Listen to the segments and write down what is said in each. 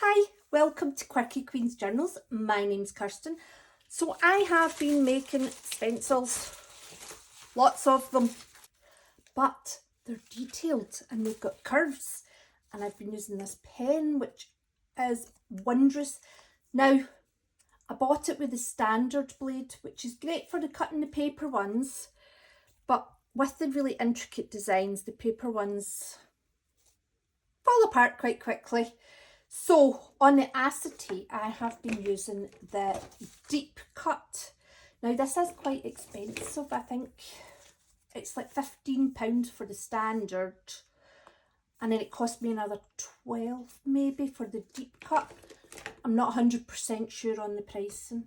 Hi, welcome to Quirky Queen's Journals. My name's Kirsten. So I have been making stencils, lots of them, but they're detailed and they've got curves, and I've been using this pen which is wondrous. Now, I bought it with the standard blade, which is great for the cutting the paper ones, but with the really intricate designs, the paper ones fall apart quite quickly. So on the acetate, I have been using the deep cut. Now this is quite expensive. I think it's like £15 for the standard, and then it cost me another 12 maybe for the deep cut. I'm not 100% sure on the pricing.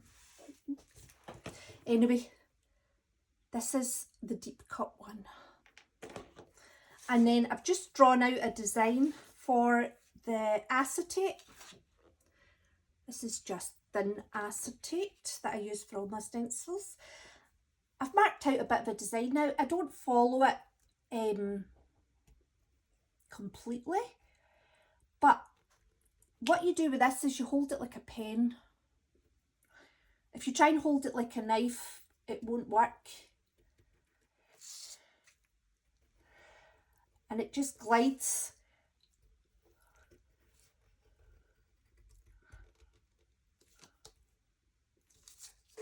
Anyway, this is the deep cut one. And then I've just drawn out a design for the acetate. This is just thin acetate that I use for all my stencils. I've marked out a bit of a design now. I don't follow it completely, but what you do with this is you hold it like a pen. If you try and hold it like a knife, it won't work. And it just glides.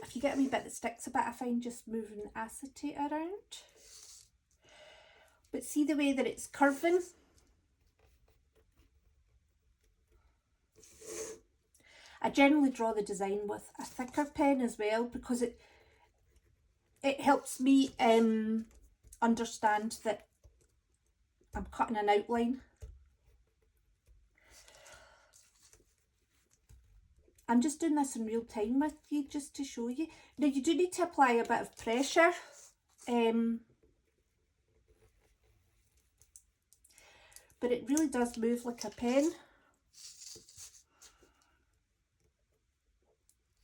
If you get a wee bit that sticks a bit, I find just moving the acetate around. But see the way that it's curving? I generally draw the design with a thicker pen as well, because it helps me understand that I'm cutting an outline. I'm just doing this in real time with you just to show you. Now you do need to apply a bit of pressure. But it really does move like a pen.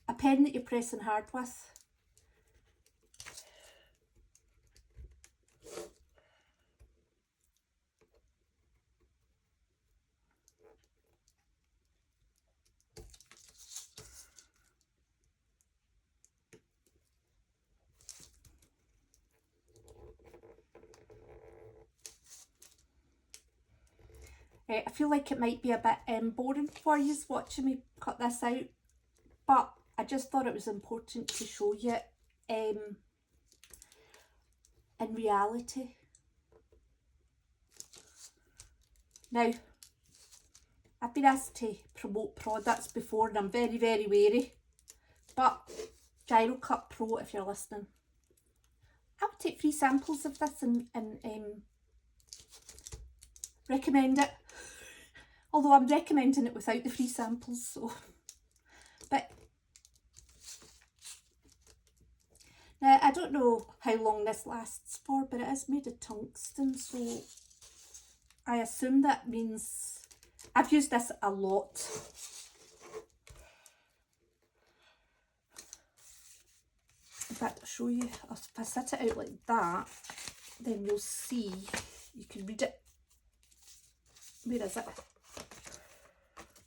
A pen that you're pressing hard with. I feel like it might be a bit boring for you watching me cut this out, but I just thought it was important to show you in reality. Now, I've been asked to promote products before and I'm very, very wary, but Gyro Cut Pro, if you're listening, I'll take free samples of this and recommend it. Although I'm recommending it without the free samples, so. But now I don't know how long this lasts for, but it is made of tungsten, so I assume that means I've used this a lot. In fact, I'll show you. If I set it out like that, then you'll see. You can read it. Where is it?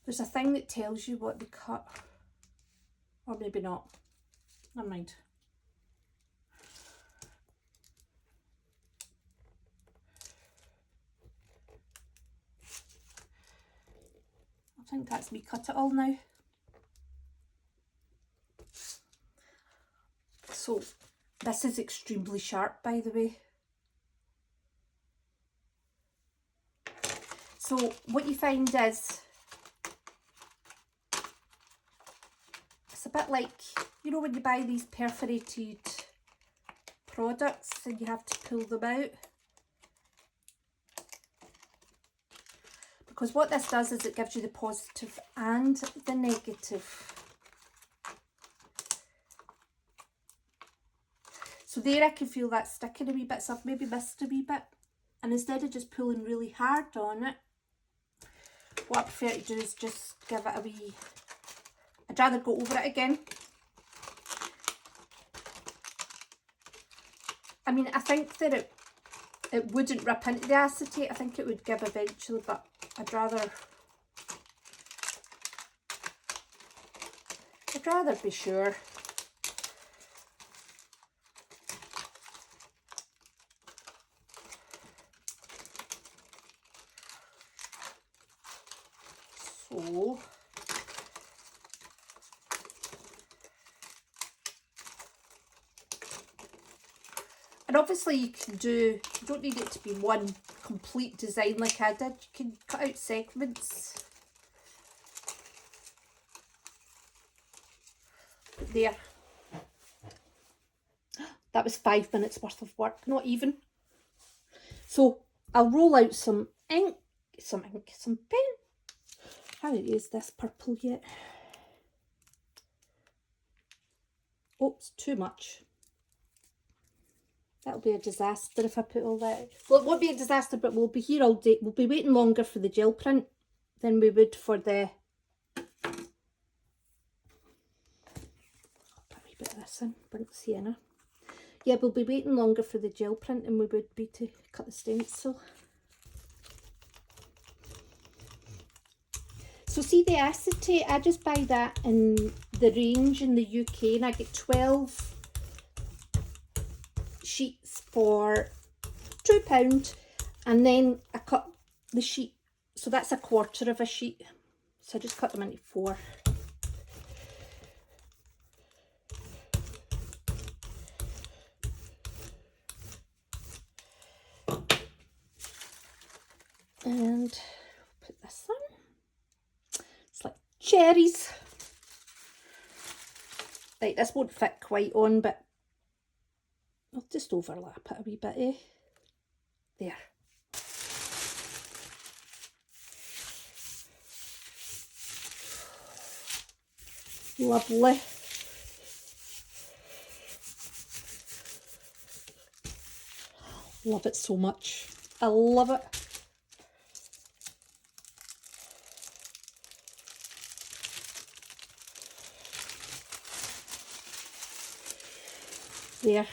There's a thing that tells you what they cut, or maybe not, never mind. I think that's me cut it all now. So this is extremely sharp, by the way. So what you find is, it's a bit like, you know, when you buy these perforated products and you have to pull them out. Because what this does is it gives you the positive and the negative. So there I can feel that sticking a wee bit, so I've maybe missed a wee bit. And instead of just pulling really hard on it, what I prefer to do is just give it a wee, I'd rather go over it again. I mean, I think that it wouldn't rip into the acetate. I think it would give eventually, but I'd rather I'd rather be sure. So, and obviously you can do, you don't need it to be one complete design like I did. You can cut out segments. There. That was 5 minutes worth of work, not even. So I'll roll out some ink, some pen. I haven't used this purple yet. Oops, too much. That'll be a disaster if I put all that. Well, it won't be a disaster, but we'll be here all day. We'll be waiting longer for the gel print than we would for the... I'll put a wee bit of this in, burnt sienna. Yeah, we'll be waiting longer for the gel print than we would be to cut the stencil. So see the acetate, I just buy that in the range in the UK and I get 12 sheets for £2 and then I cut the sheet, so that's a quarter of a sheet. So I just cut them into 4. And put this on. It's like cherries. Right, this won't fit quite on, but I'll just overlap it a wee bit, eh? There. Lovely. Love it so much. I love it. There.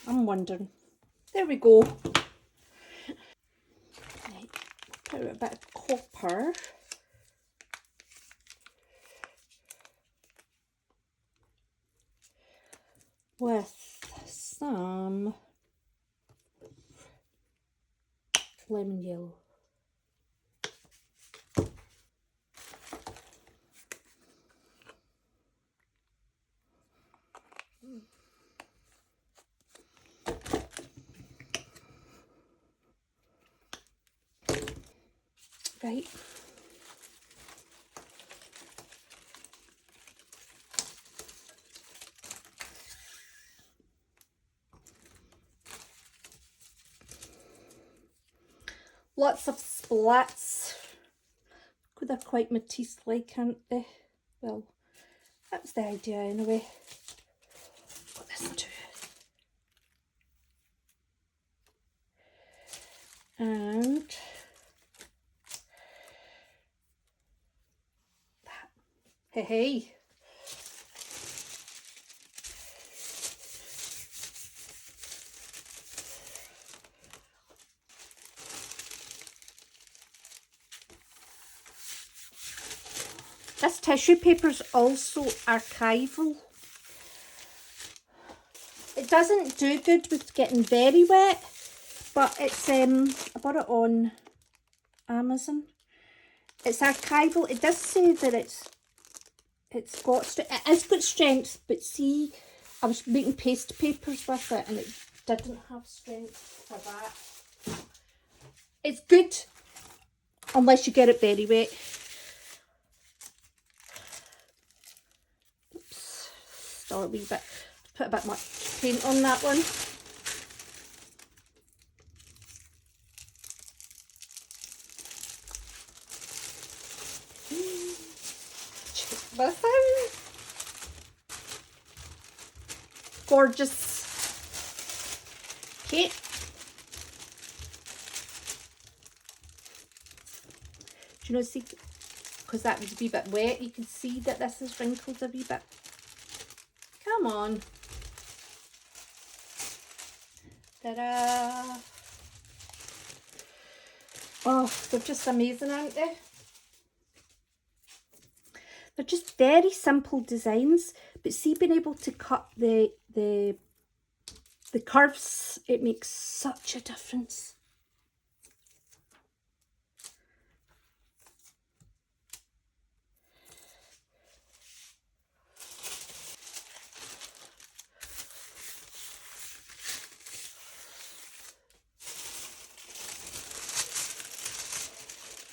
I'm wondering. There we go. Right, put a bit of copper. With some lemon yellow. Right. Lots of splats. They're quite Matisse-like, aren't they? Well, that's the idea anyway. Got this too. And that. Hey, hey. This tissue paper's also archival. It doesn't do good with getting very wet, but it's I bought it on Amazon. It's archival. It does say that it's got strength, but see, I was making paste papers with it and it didn't have strength for that. It's good unless you get it very wet. Oops, still a wee bit. put a bit much paint on that one. Check this out. Gorgeous. Okay. Do you know, see, because that was a wee bit wet, you can see that this is wrinkled a wee bit. Come on. Ta-da! Oh, they're just amazing, aren't they? They're just very simple designs, but see, being able to cut the curves, it makes such a difference.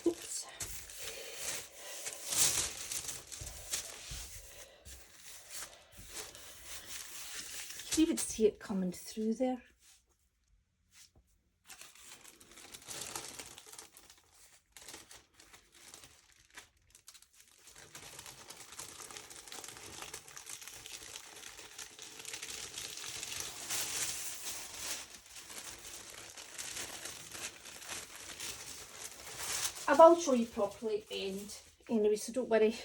Oops. You can even see it coming through there. I will show you properly at the end anyway, so don't worry.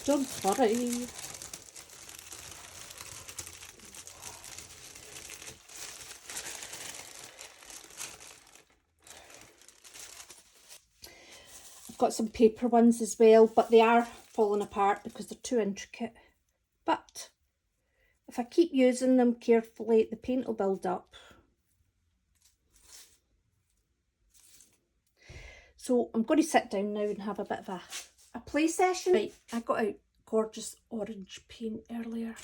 Don't worry. I've got some paper ones as well, but they are falling apart because they're too intricate. But if I keep using them carefully, the paint will build up. So I'm going to sit down now and have a bit of a play session. Right, I got out gorgeous orange paint earlier.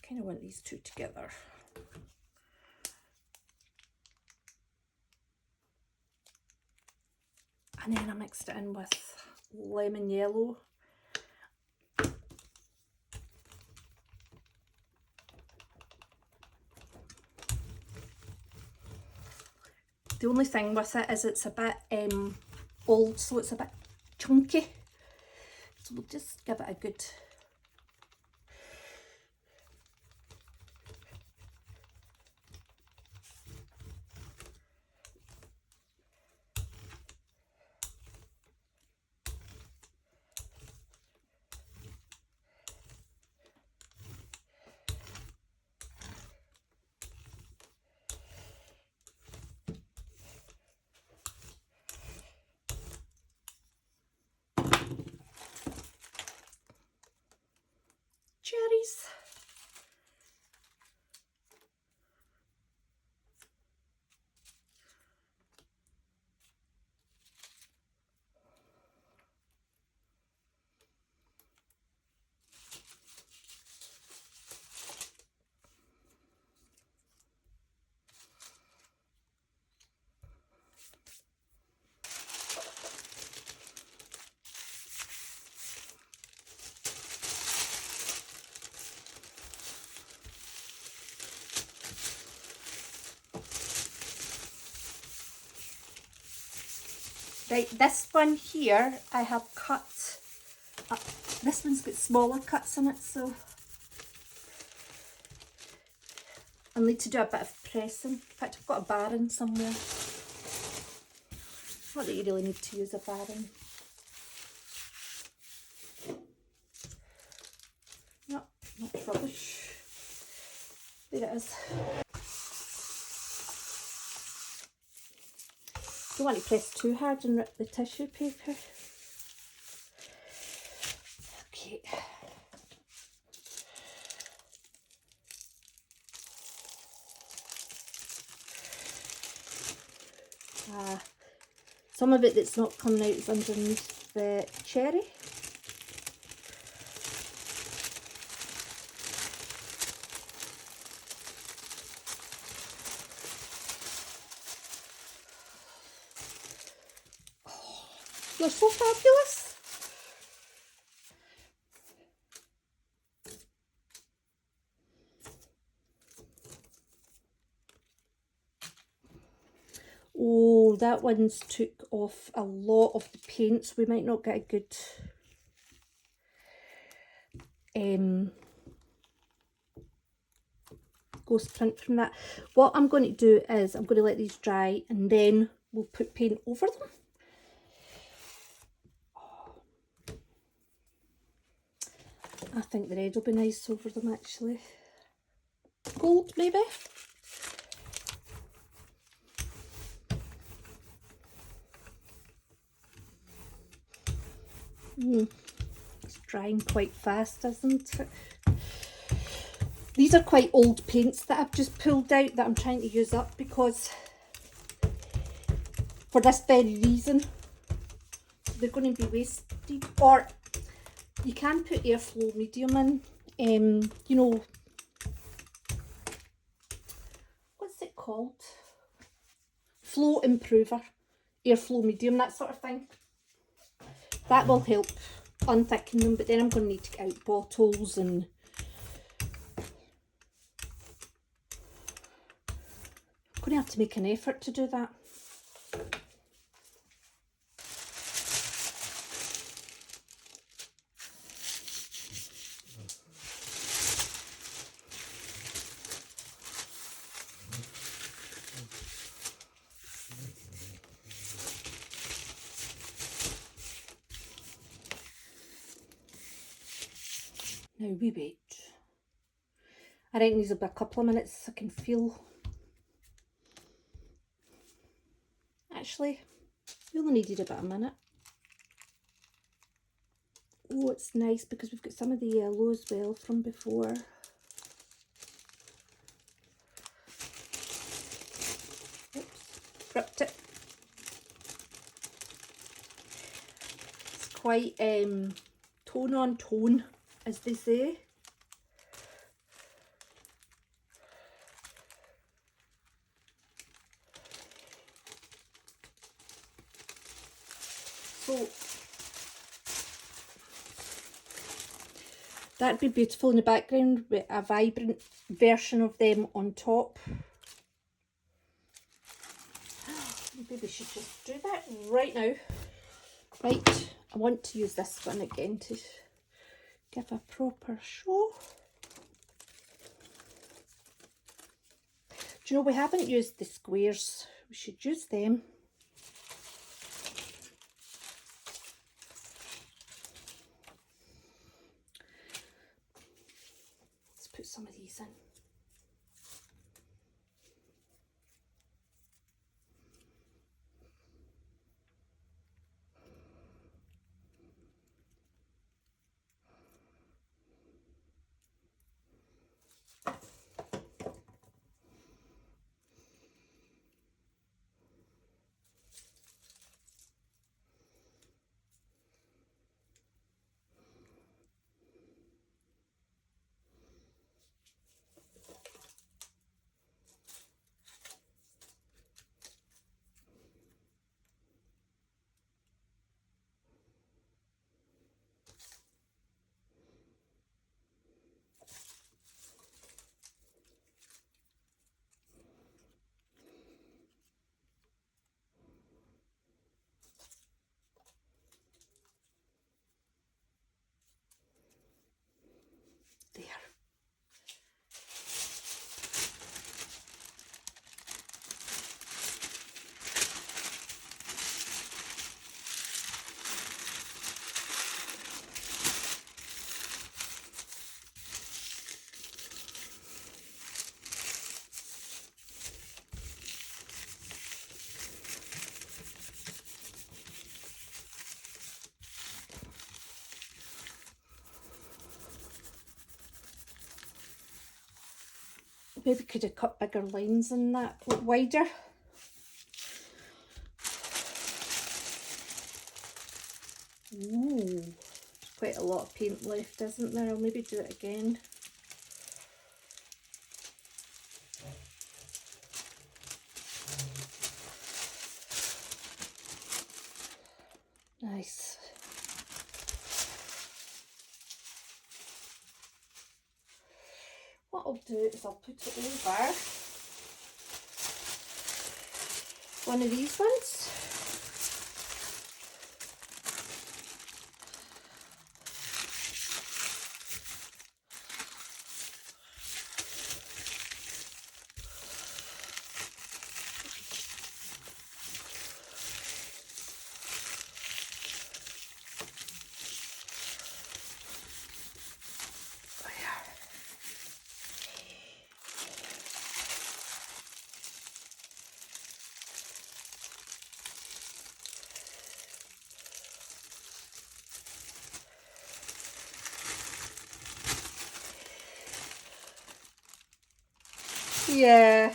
Kind of want these two together. And then I mixed it in with lemon yellow. The only thing with it is it's a bit old, so it's a bit chunky. So we'll just give it a good cherries. Right, this one here I have cut up. This one's got smaller cuts in it, so I'll need to do a bit of pressing. In fact, I've got a barren somewhere. Not that you really need to use a barren. No, not rubbish. There it is. Don't want to press too hard and rip the tissue paper. Okay. Some of it that's not coming out is underneath the cherry. They're so fabulous. So that one's took off a lot of the paint, so we might not get a good ghost print from that. What I'm going to do is I'm going to let these dry and then we'll put paint over them. I think the red will be nice over them actually. Gold maybe? It's drying quite fast, isn't it? These are quite old paints that I've just pulled out that I'm trying to use up because for this very reason they're going to be wasted. Or you can put airflow medium in, you know, what's it called? Flow improver, airflow medium, that sort of thing. That will help unthicken them, but then I'm going to need to get out bottles and I'm going to have to make an effort to do that. Now we wait. I reckon these will be a couple of minutes. I can feel. Actually, we only needed about a minute. Oh, it's nice because we've got some of the yellow as well from before. Oops, ripped it. It's quite tone on tone, as they say. So that'd be beautiful in the background with a vibrant version of them on top. Maybe we should just do that right now. Right, I want to use this one again to give a proper show. Do you know, we haven't used the squares. We should use them. Let's put some of these in. There. Maybe could have cut bigger lines in that, wider. Ooh, there's quite a lot of paint left, isn't there? I'll maybe do it again. Nice. What I'll do is I'll put it over one of these ones. Yeah.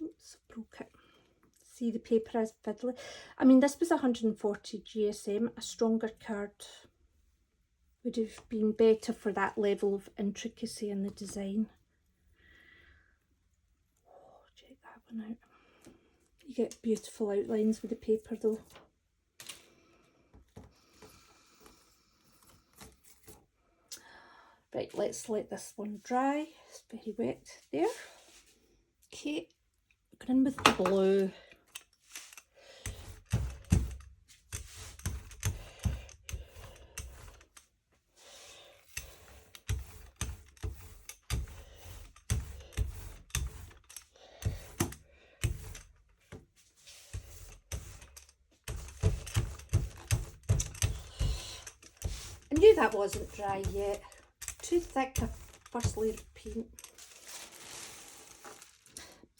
Oops, broke it. See, the paper is fiddly. I mean, this was 140 GSM. A stronger card would have been better for that level of intricacy in the design. Oh, check that one out. You get beautiful outlines with the paper though. Right, let's let this one dry. It's very wet there. Okay, going in with the blue. I knew that wasn't dry yet. Too thick a first layer of paint.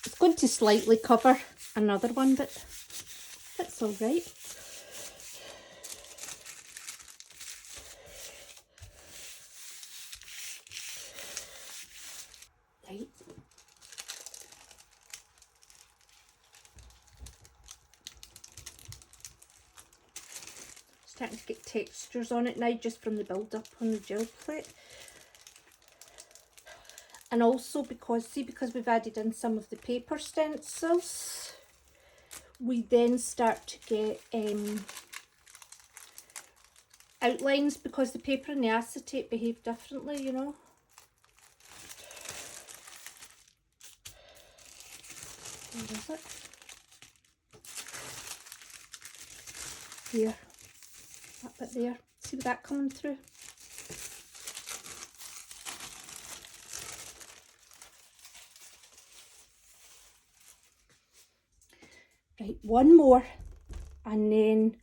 It's going to slightly cover another one, but that's all right. Right. Starting to get textures on it now just from the build up on the gel plate. And also because we've added in some of the paper stencils, we then start to get outlines because the paper and the acetate behave differently, you know. Where is it? Here. That bit there. See that coming through? Right, one more and then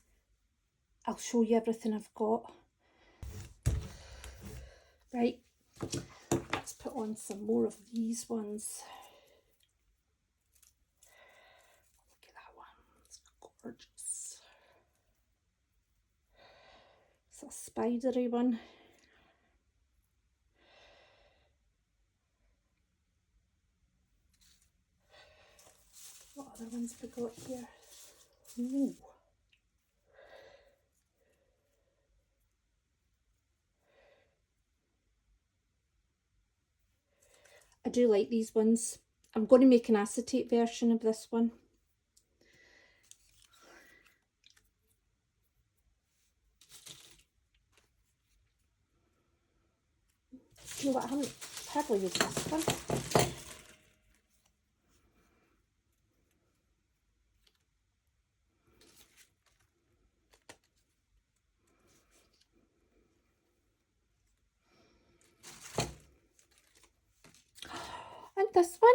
I'll show you everything I've got. Right, let's put on some more of these ones. Look at that one, it's gorgeous. It's a spidery one. What other ones have we got here? Ooh. I do like these ones. I'm going to make an acetate version of this one. You know what, I haven't hardly used this one. And this one.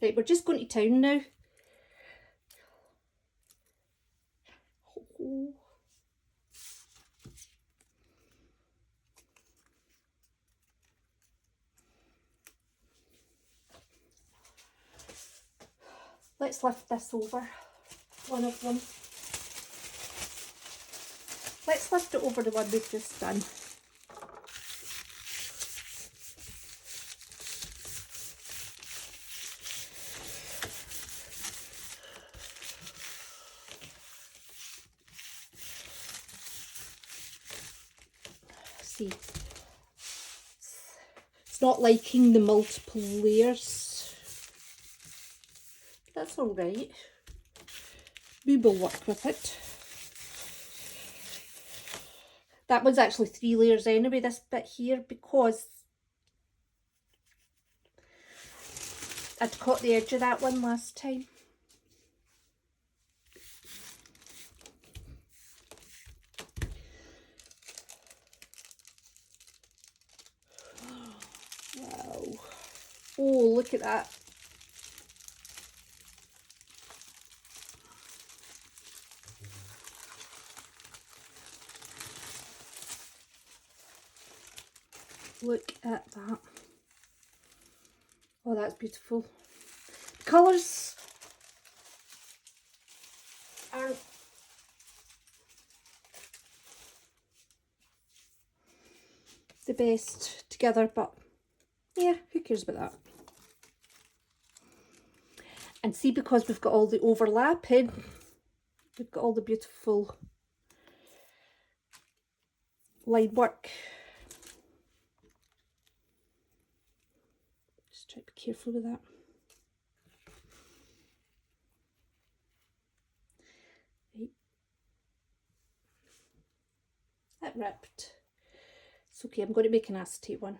Right, we're just going to town now. Oh. Let's lift this over, one of them. Let's lift it over the one we've just done. See, it's not liking the multiple layers. That's all right. We will work with it. That was actually 3 layers anyway, this bit here, because I'd caught the edge of that one last time. Wow. Oh, look at that. Look at that. Oh, that's beautiful. Colours aren't the best together, but yeah, who cares about that? And see, because we've got all the overlapping, we've got all the beautiful line work. Just try to be careful with that. Right. That ripped. It's okay, I'm going to make an acetate one.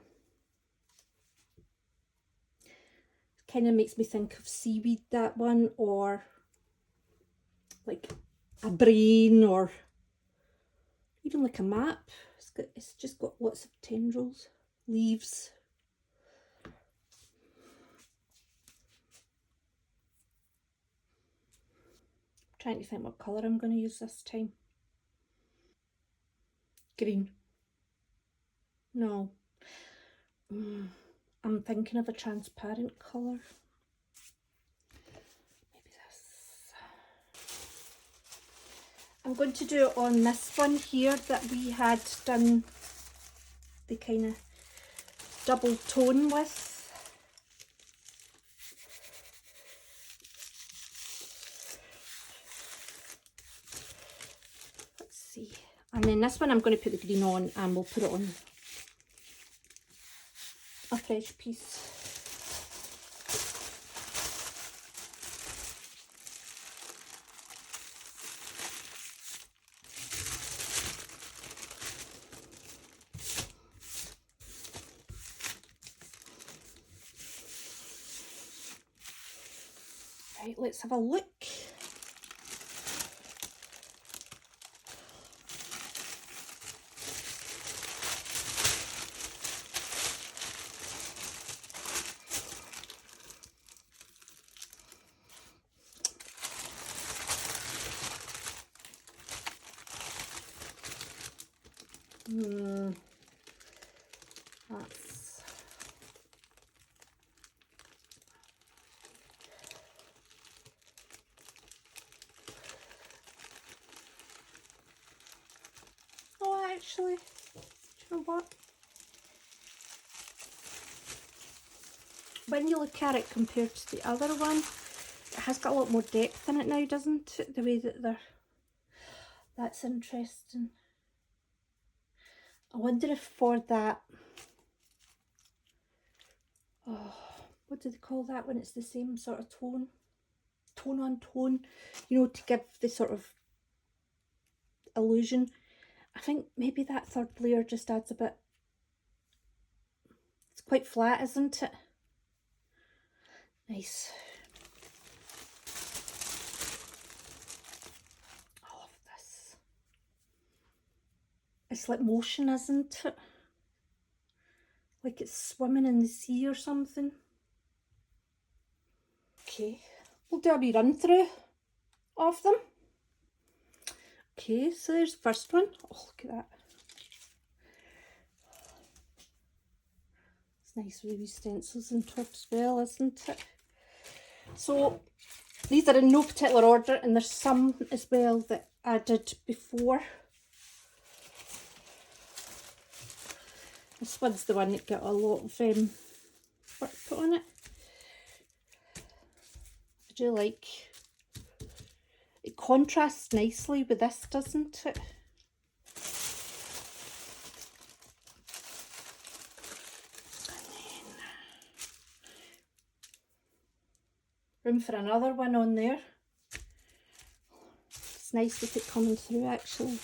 Kind of makes me think of seaweed, that one, or like a brain, or even like a map. It's just got lots of tendrils, leaves. I'm trying to think what colour I'm going to use this time. Green. No. I'm thinking of a transparent colour. Maybe this. I'm going to do it on this one here that we had done the kind of double tone with. Let's see. And then this one I'm going to put the green on, and we'll put it on a fresh piece. Right, let's have a look. That's actually, do you know what? When you look at it compared to the other one, it has got a lot more depth in it now, doesn't it? The way that they're... That's interesting. I wonder if for that... Oh, what do they call that when it's the same sort of tone? Tone on tone, you know, to give the sort of illusion. I think maybe that third layer just adds a bit... It's quite flat, isn't it? Nice. I love this. It's like motion, isn't it? Like it's swimming in the sea or something. Okay, we'll do a wee run through of them. Okay, so there's the first one. Oh, look at that. It's nice with these stencils on top as well, isn't it? So these are in no particular order, and there's some as well that I did before. This one's the one that got a lot of work put on it. I do like it, contrasts nicely with this, doesn't it? And then room for another one on there. It's nice with it coming through actually.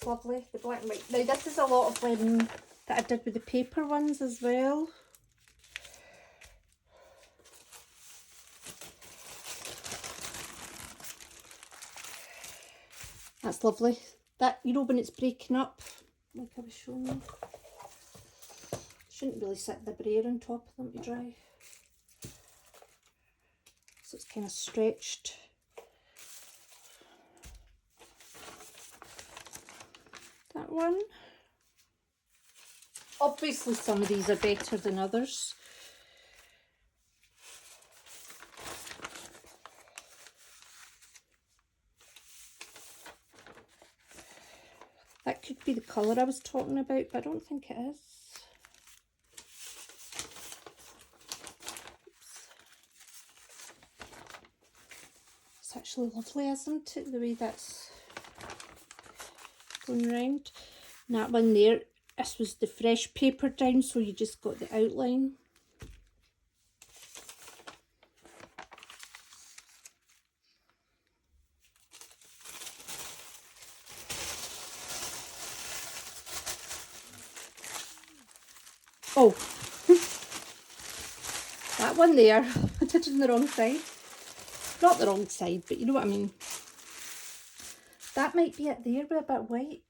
Lovely, the black and white. Now this is a lot of that I did with the paper ones as well. That's lovely. That, you know, when it's breaking up, like I was showing you. Shouldn't really sit the brayer on top of them to dry. So it's kind of stretched. That one. Obviously some of these are better than others. That could be the colour I was talking about, but I don't think it is. It's actually lovely, isn't it, the way that's going round. And that one there, this was the fresh paper down, so you just got the outline. Oh, that one there, I did it on the wrong side. Not the wrong side, but you know what I mean. That might be it there with a bit of white.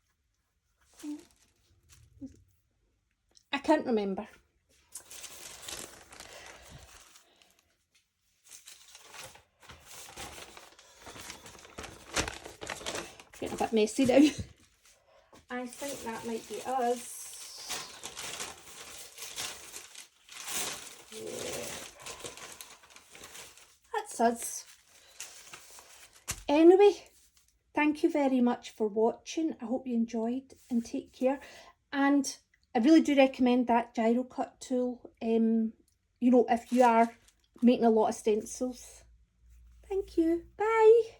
I can't remember. Getting a bit messy now. I think that might be us. Yeah. That's us. Anyway, thank you very much for watching. I hope you enjoyed, and take care. And I really do recommend that gyro cut tool, you know, if you are making a lot of stencils. Thank you. Bye.